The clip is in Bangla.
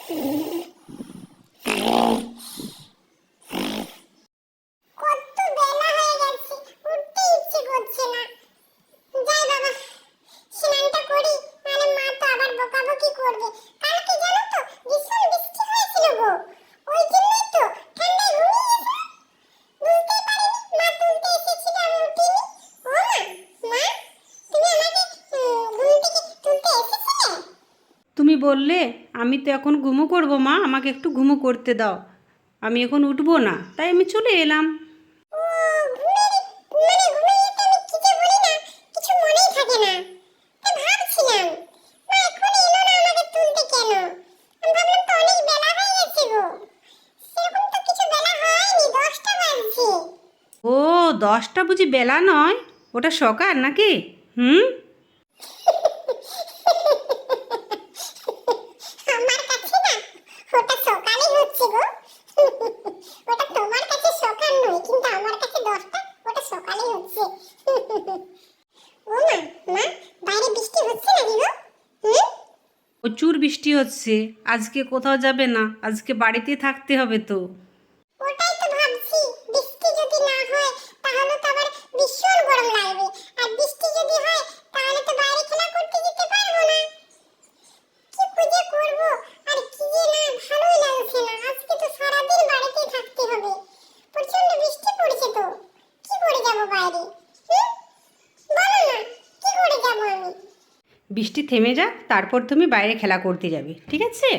কত বেলা হয়ে গেছে, উঠতে ইচ্ছে করছে না। যাই বাবা, স্নানটা করি, নাহলে মা তো আবার বকাবকি করবে। কালকে জানো তো ভীষণ বৃষ্টি হয়েছিল গো, ওই জন্যই তো ঠান্ডায় ঘুমিয়ে বুঝতেই পারিনি মা তুলতে এসেছিল, আমি উঠিনি। ও মা, তুমি আমাকে ঘুম থেকে তুলতে এসেছিলে? তুমি বললে, আমি তো এখন ঘুমো করবো মা, আমাকে একটু ঘুমো করতে দাও, আমি এখন উঠবো না, তাই আমি চলে এলাম। ও ঘুমিয়ে যেতে আমি কি যে বলি না, কিছু মনেই থাকে না। তা ভাবছিলাম মা এখন এলো না আমাকে তুলতে কেন। আমি ভাবলাম তো অনেক বেলা হয়ে গেছে গো। সেরকম তো কিছু বেলা হয়নি, 10টা বাজছে। ও, 10টা বুঝি বেলা নয়, ওটা সকাল নাকি? হুম। আমার কাছে না ওটা সকালই হচ্ছে গো। ওটা তোমার কাছে সকাল নয়, কিন্তু আমার কাছে 10টা, ওটা সকালই হচ্ছে। ও মা, বাইরে বৃষ্টি হচ্ছে নাকি গো? হুম। প্রচুর বৃষ্টি হচ্ছে, আজকে কোথাও যাবে না, আজকে বাড়িতে থাকতে হবে তো। ওটাই তো ভাবছি, বৃষ্টি যদি না হয় তাহলে তো আবার ভীষণ গরম লাগবে, আর বৃষ্টি যদি হয় তাহলে তো বাইরে খেলা করতে যেতে পারবো না। কি পুজো করব আর কি যে না, ভালোই লাগছে না। আজকে তো সারাদিন বাড়িতেই থাকতে হবে, প্রচন্ড বৃষ্টি পড়ছে তো। কি করে যাব বাইরে? বলো না, কি করে যাব আমি? বৃষ্টি থেমে যাক, তারপর তুমি বাইরে খেলা করতে যাবে, ঠিক আছে?